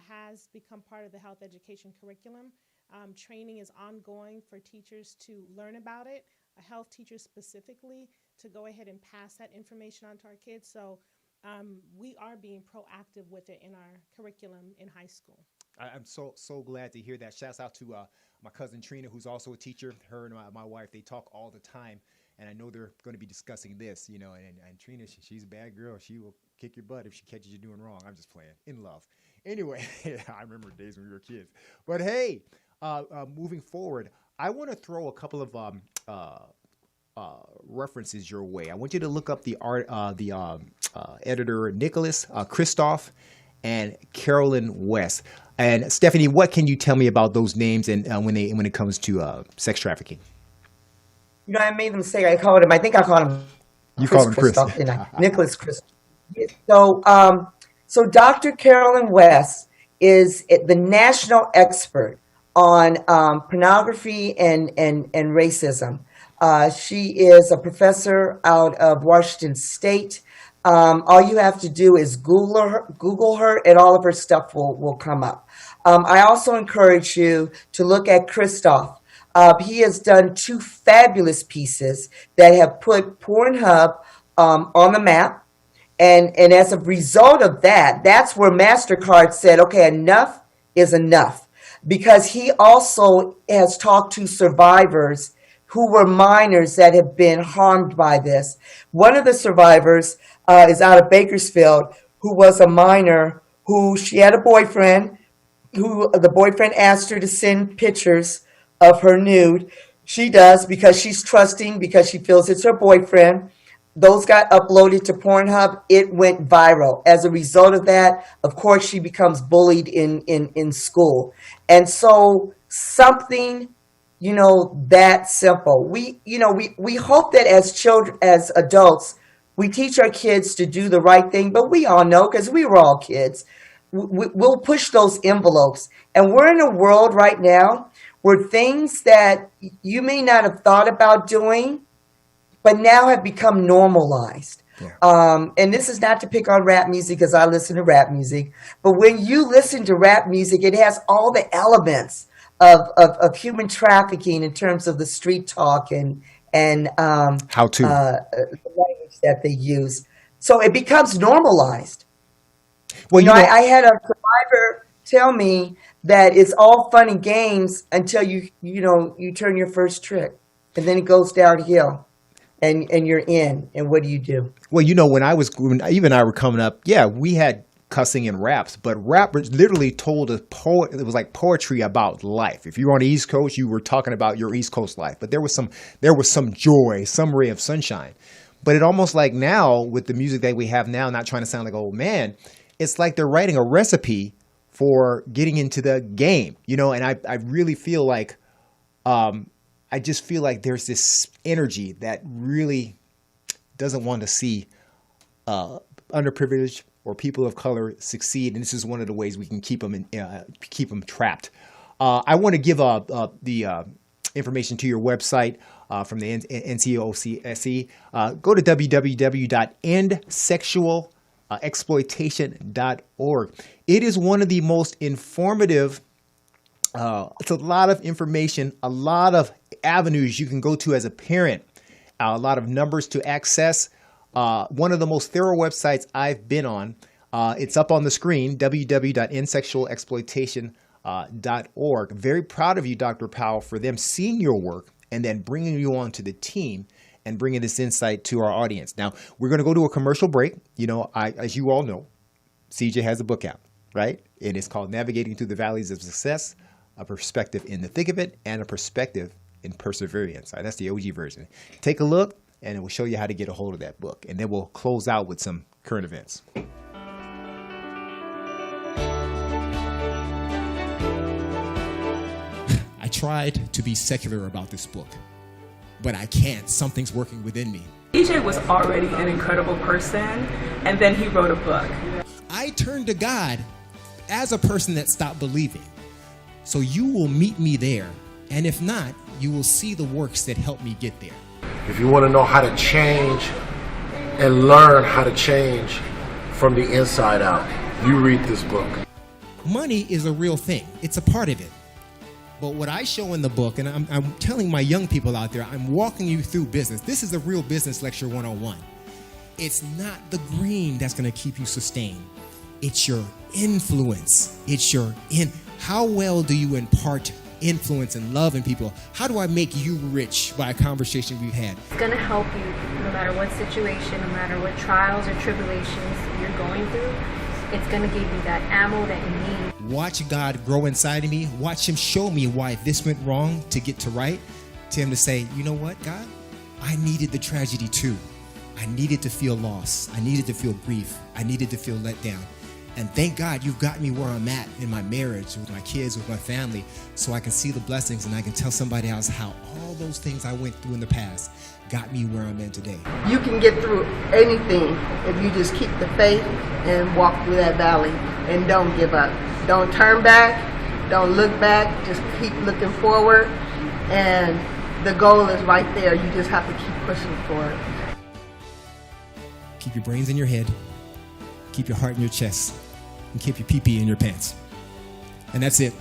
has become part of the health education curriculum. Training is ongoing for teachers to learn about it, health teachers specifically, to go ahead and pass that information on to our kids. So we are being proactive with it in our curriculum in high school. I'm so glad to hear that. Shouts out to my cousin Trina, who's also a teacher. Her and my wife, they talk all the time, and I know they're going to be discussing this, you know. And Trina, she's a bad girl. She will kick your butt if she catches you doing wrong. I'm just playing. In love. Anyway, I remember days when we were kids. But hey, moving forward, I want to throw a couple of references your way. I want you to look up the editor Nicholas Kristoff and Carolyn West. And Stephanie, what can you tell me about those names and when it comes to sex trafficking? You know, I made them say I called him. I think I called him. You call him Chris. Nicholas Chris. So Dr. Carolyn West is the national expert on pornography and racism. She is a professor out of Washington State. All you have to do is Google her, and all of her stuff will come up. I also encourage you to look at Kristoff. He has done 2 fabulous pieces that have put Pornhub on the map. And as a result of that, that's where MasterCard said, okay, enough is enough. Because he also has talked to survivors who were minors that have been harmed by this. One of the survivors is out of Bakersfield, who was a minor who she had a boyfriend, who the boyfriend asked her to send pictures of her nude. She does because she's trusting, because she feels it's her boyfriend. Those got uploaded to Pornhub. It went viral. As a result of that, of course, she becomes bullied in school. And so something, you know, that simple. We hope that as children, as adults, we teach our kids to do the right thing, but we all know, because we were all kids, we'll push those envelopes. And we're in a world right now where things that you may not have thought about doing, but now have become normalized. Yeah. And this is not to pick on rap music, because I listen to rap music, but when you listen to rap music, it has all the elements of human trafficking in terms of the street talk and how to the language that they use. So it becomes normalized. Well, you know, I had a survivor tell me that it's all fun and games until you turn your first trick, and then it goes downhill. And you're in, and what do you do? Well, you know, when even and I were coming up, yeah, we had cussing in raps, but rappers literally told a poet. It was like poetry about life. If you were on the East Coast, you were talking about your East Coast life, but there was some joy, some ray of sunshine. But it almost like now with the music that we have now, not trying to sound like an old man, it's like they're writing a recipe for getting into the game, you know. And I really feel like. I just feel like there's this energy that really doesn't want to see underprivileged or people of color succeed, and this is one of the ways we can keep them trapped. I want to give the information to your website from the NCOCSE. Go to www.endsexualexploitation.org. It is one of the most informative. It's a lot of information, a lot of avenues you can go to as a parent, a lot of numbers to access. One of the most thorough websites I've been on. It's up on the screen, www.endsexualexploitation.org. Very proud of you, Dr. Powell, for them seeing your work and then bringing you onto the team and bringing this insight to our audience. Now, we're going to go to a commercial break. You know, as you all know, CJ has a book out, right? It is called Navigating Through the Valleys of Success, a perspective in the thick of it, and a perspective in perseverance. That's the OG version. Take a look, and it will show you how to get a hold of that book. And then we'll close out with some current events. I tried to be secular about this book, but I can't. Something's working within me. DJ was already an incredible person, and then he wrote a book. I turned to God as a person that stopped believing. So you will meet me there, and if not, you will see the works that help me get there. If you want to know how to change and learn how to change from the inside out, you read this book. money is a real thing. It's a part of it. But what I show in the book, and I'm telling my young people out there, I'm walking you through business. This is a real business lecture 101. It's not the green that's going to keep you sustained. It's your influence. How well do you impart influence and love in people? How do I make you rich by a conversation we've had? It's going to help you no matter what situation, no matter what trials or tribulations you're going through. It's going to give you that ammo that you need. Watch God grow inside of me. Watch him show me why this went wrong to get to right. To him to say, you know what, God? I needed the tragedy too. I needed to feel loss. I needed to feel grief. I needed to feel let down. And thank God you've got me where I'm at in my marriage, with my kids, with my family, so I can see the blessings and I can tell somebody else how all those things I went through in the past got me where I'm at today. You can get through anything if you just keep the faith and walk through that valley and don't give up. Don't turn back. Don't look back. Just keep looking forward. And the goal is right there. You just have to keep pushing forward. Keep your brains in your head. Keep your heart in your chest. And keep your pee-pee in your pants. And that's it.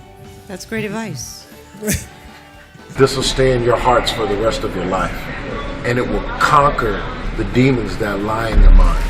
That's great advice. This will stay in your hearts for the rest of your life. And it will conquer the demons that lie in your mind.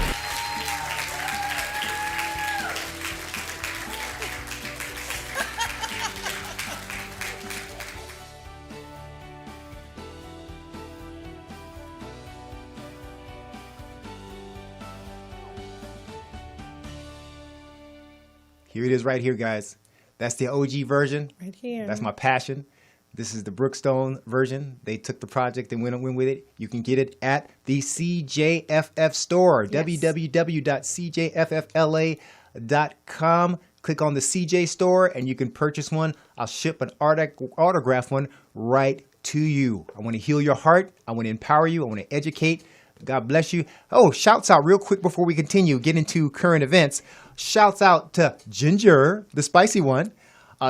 Here it is right here, guys. That's the OG version. Right here. That's my passion. This is the Brookstone version. They took the project and went with it. You can get it at the CJFF store, yes. www.cjffla.com. Click on the CJ store and you can purchase one. I'll ship an autograph one right to you. I want to heal your heart. I want to empower you. I want to educate. God bless you. Oh, shouts out real quick before we continue, get into current events. Shouts out to Ginger, the spicy one.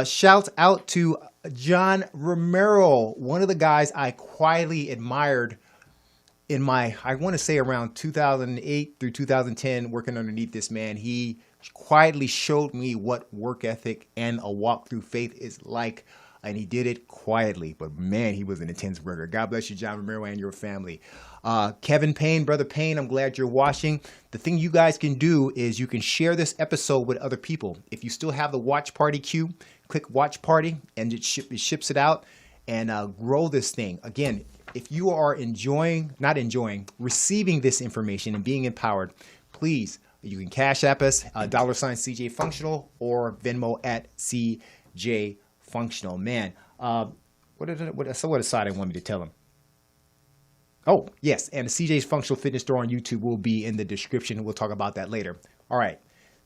Shouts out to John Romero, one of the guys I quietly admired in my, I want to say around 2008 through 2010, working underneath this man. He quietly showed me what work ethic and a walk through faith is like. And he did it quietly, but man, he was an intense worker. God bless you, John Romero, and your family. Kevin Payne, Brother Payne, I'm glad you're watching. The thing you guys can do is you can share this episode with other people. If you still have the watch party queue, click watch party and it ships it out and grow this thing. Again, if you are receiving this information and being empowered, please, you can Cash App us, $sign CJ Functional or Venmo at CJ Functional. Man, what aside I want me to tell him? Oh, yes, and the CJ's Functional Fitness store on YouTube will be in the description. We'll talk about that later. All right.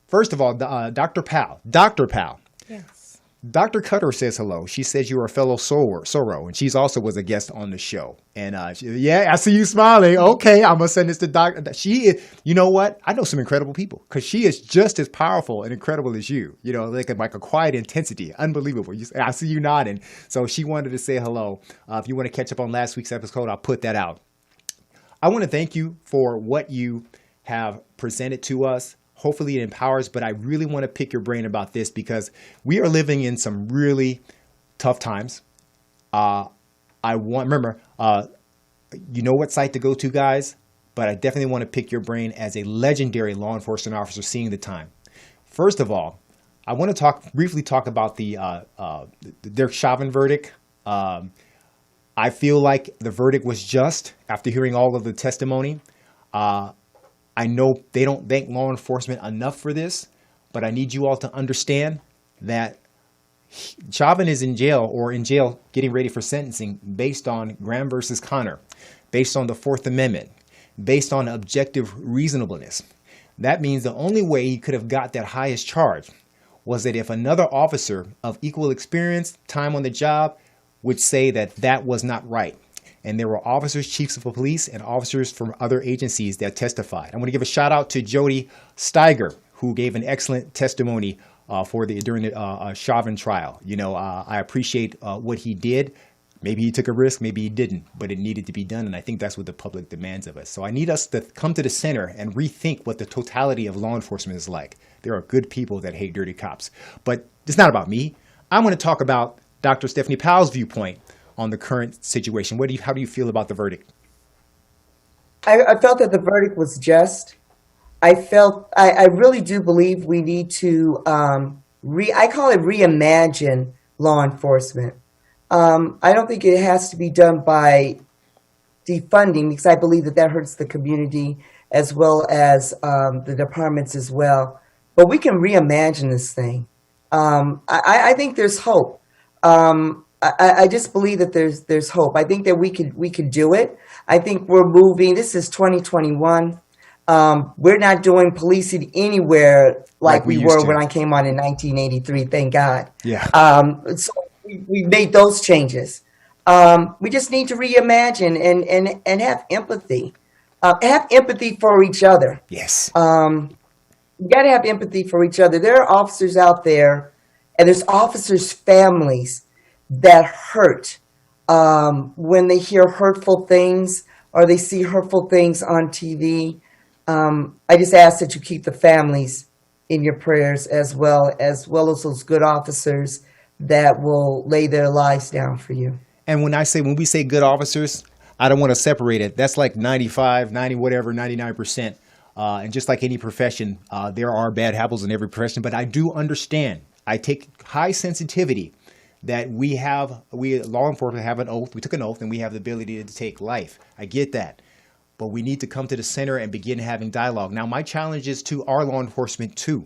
First of all, Dr. Powell. Yes. Dr. Cutter says hello. She says you are a fellow Soro, and she's also was a guest on the show. And yeah, I see you smiling. Okay, I'm going to send this to Dr. She is, you know what? I know some incredible people because she is just as powerful and incredible as you. You know, like a quiet intensity. Unbelievable. I see you nodding. So she wanted to say hello. If you want to catch up on last week's episode, I'll put that out. I want to thank you for what you have presented to us. Hopefully it empowers, but I really want to pick your brain about this because we are living in some really tough times. Remember, you know what site to go to, guys, but I definitely want to pick your brain as a legendary law enforcement officer seeing the time. First of all, I want to briefly talk about the Derek Chauvin verdict. I feel like the verdict was just after hearing all of the testimony. I know they don't thank law enforcement enough for this, but I need you all to understand that Chauvin is in jail getting ready for sentencing based on Graham versus Connor, based on the Fourth Amendment, based on objective reasonableness. That means the only way he could have got that highest charge was that if another officer of equal experience, time on the job, would say that that was not right. And there were officers, chiefs of police, and officers from other agencies that testified. I want to give a shout out to Jody Steiger, who gave an excellent testimony during the Chauvin trial. You know, I appreciate what he did. Maybe he took a risk, maybe he didn't, but it needed to be done. And I think that's what the public demands of us. So I need us to come to the center and rethink what the totality of law enforcement is like. There are good people that hate dirty cops. But it's not about me. I'm going to talk about Dr. Stephanie Powell's viewpoint on the current situation. How do you feel about the verdict? I felt that the verdict was just. I really do believe we need to, I call it reimagine law enforcement. I don't think it has to be done by defunding, because I believe that hurts the community as well as the departments as well. But we can reimagine this thing. I think there's hope. I just believe that there's hope. I think that we could do it. I think we're moving. This is 2021. We're not doing policing anywhere like we were when I came on in 1983. Thank God. Yeah. So we made those changes. We just need to reimagine and have empathy. Have empathy for each other. Yes. You got to have empathy for each other. There are officers out there, and there's officers' families that hurt when they hear hurtful things or they see hurtful things on TV. I just ask that you keep the families in your prayers as well as those good officers that will lay their lives down for you. And when we say good officers, I don't want to separate it. That's like 95, 90, whatever, 99%. And just like any profession, there are bad apples in every profession. But I do understand. I take high sensitivity that we law enforcement have an oath. We took an oath and we have the ability to take life. I get that. But we need to come to the center and begin having dialogue. Now, my challenge is to our law enforcement too.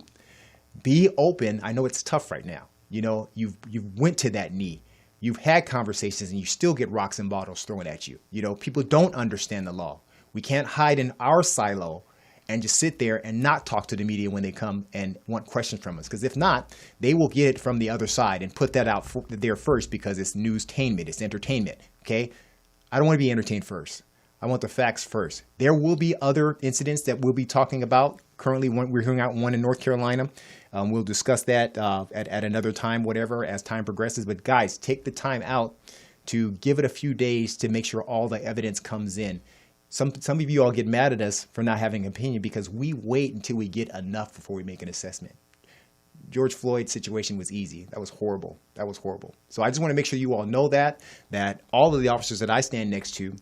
Be open. I know it's tough right now. You know, you went to that knee. You've had conversations and you still get rocks and bottles thrown at you. You know, people don't understand the law. We can't hide in our silo and just sit there and not talk to the media when they come and want questions from us. Because if not, they will get it from the other side and put that out there first because it's newstainment, it's entertainment. Okay? I don't want to be entertained first. I want the facts first. There will be other incidents that we'll be talking about. Currently, we're hearing out one in North Carolina. We'll discuss that at another time, whatever, as time progresses. But guys, take the time out to give it a few days to make sure all the evidence comes in. Some of you all get mad at us for not having an opinion because we wait until we get enough before we make an assessment. George Floyd's situation was easy. That was horrible. So I just want to make sure you all know that all of the officers that I stand next to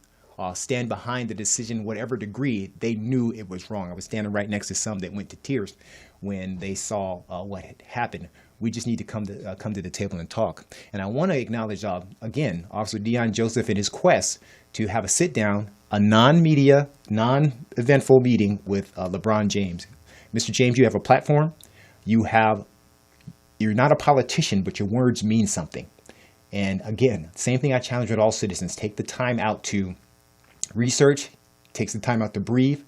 stand behind the decision, whatever degree they knew it was wrong. I was standing right next to some that went to tears when they saw what had happened. We just need to come to the table and talk. And I want to acknowledge, again, Officer Deon Joseph in his quest to have a sit-down, a non-media, non-eventful meeting with LeBron James. Mr. James, you have a platform. You're not a politician, but your words mean something. And again, same thing I challenge with all citizens. Take the time out to research, takes the time out to breathe.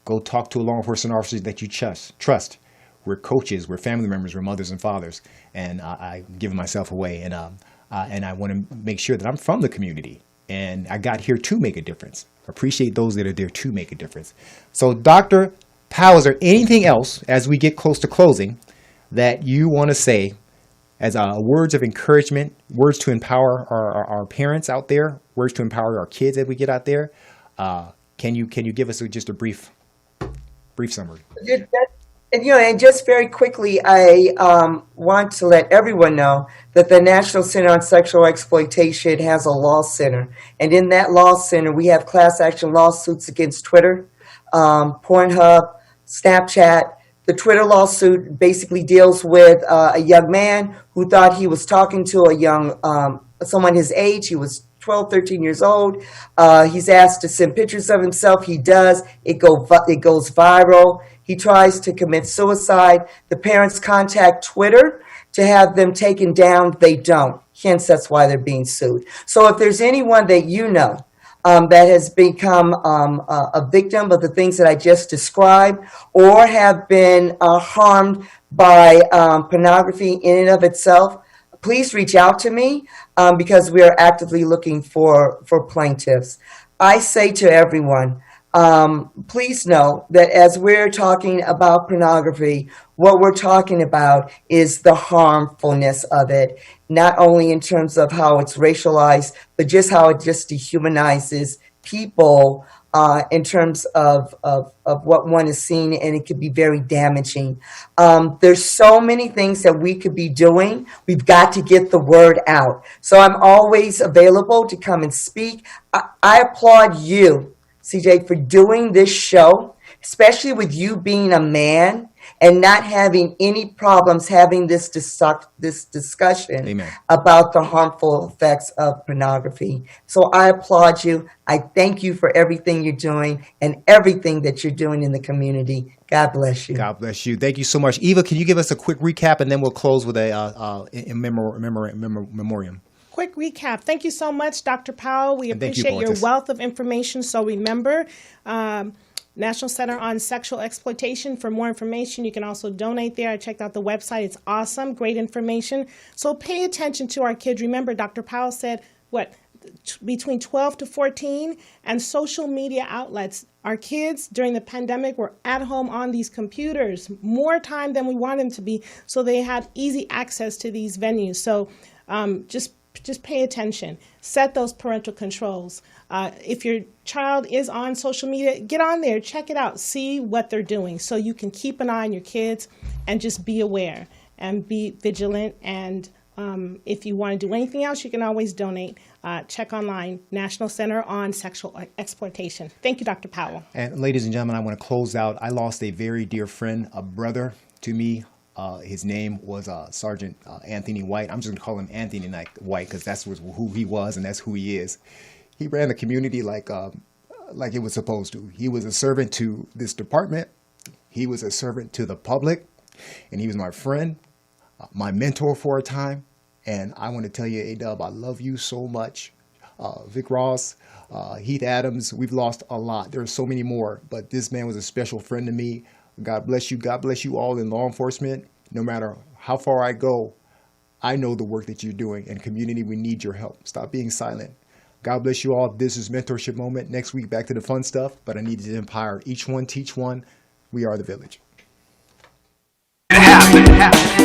Go talk to law enforcement officers that you trust. We're coaches, we're family members, we're mothers and fathers, and I'm giving myself away. And I want to make sure that I'm from the community, and I got here to make a difference. Appreciate those that are there to make a difference. So, Dr. Powell, is there anything else as we get close to closing that you want to say as words of encouragement, words to empower our parents out there, words to empower our kids as we get out there? Can you give us just a brief summary? And just very quickly, I want to let everyone know that the National Center on Sexual Exploitation has a law center. And in that law center, we have class action lawsuits against Twitter, Pornhub, Snapchat. The Twitter lawsuit basically deals with a young man who thought he was talking to someone his age. He was 12, 13 years old. He's asked to send pictures of himself. He does. It goes viral. He tries to commit suicide. The parents contact Twitter to have them taken down. They don't. Hence, that's why they're being sued. So if there's anyone that you know that has become a victim of the things that I just described or have been harmed by pornography in and of itself, please reach out to me because we are actively looking for plaintiffs. I say to everyone, please know that as we're talking about pornography, what we're talking about is the harmfulness of it, not only in terms of how it's racialized, but just how it just dehumanizes people in terms of what one is seeing, and it could be very damaging. There's so many things that we could be doing. We've got to get the word out. So I'm always available to come and speak. I applaud you, CJ, for doing this show, especially with you being a man and not having any problems having this discussion Amen. about the harmful effects of pornography. So I applaud you. I thank you for everything you're doing and everything that you're doing in the community. God bless you. God bless you. Thank you so much. Eva, can you give us a quick recap, and then we'll close with a memoriam. Quick recap. Thank you so much, Dr. Powell. We appreciate your poetess. wealth of information. So remember, National Center on Sexual Exploitation. For more information, you can also donate there. I checked out the website. It's awesome. Great information. So pay attention to our kids. Remember, Dr. Powell said, between 12 to 14, and social media outlets. Our kids during the pandemic were at home on these computers more time than we want them to be, so they had easy access to these venues. So just pay attention. Set those parental controls. If your child is on social media, get on there, check it out, see what they're doing, so you can keep an eye on your kids and just be aware and be vigilant. And if you want to do anything else, you can always donate. Check online, National Center on Sexual Exploitation. Thank you, Dr. Powell. And ladies and gentlemen, I want to close out. I lost a very dear friend, a brother to me. His name was Sergeant Anthony White. I'm just going to call him Anthony White because that's who he was and that's who he is. He ran the community like it was supposed to. He was a servant to this department. He was a servant to the public. And he was my friend, my mentor for a time. And I want to tell you, A-Dub, I love you so much. Vic Ross, Heath Adams, we've lost a lot. There are so many more, but this man was a special friend to me. God bless you. God bless you all in law enforcement. No matter how far I go, I know the work that you're doing. And community, we need your help. Stop being silent. God bless you all. This is Mentorship Moment. Next week, back to the fun stuff, but I need to empower each one, teach one. We are the village. It happened.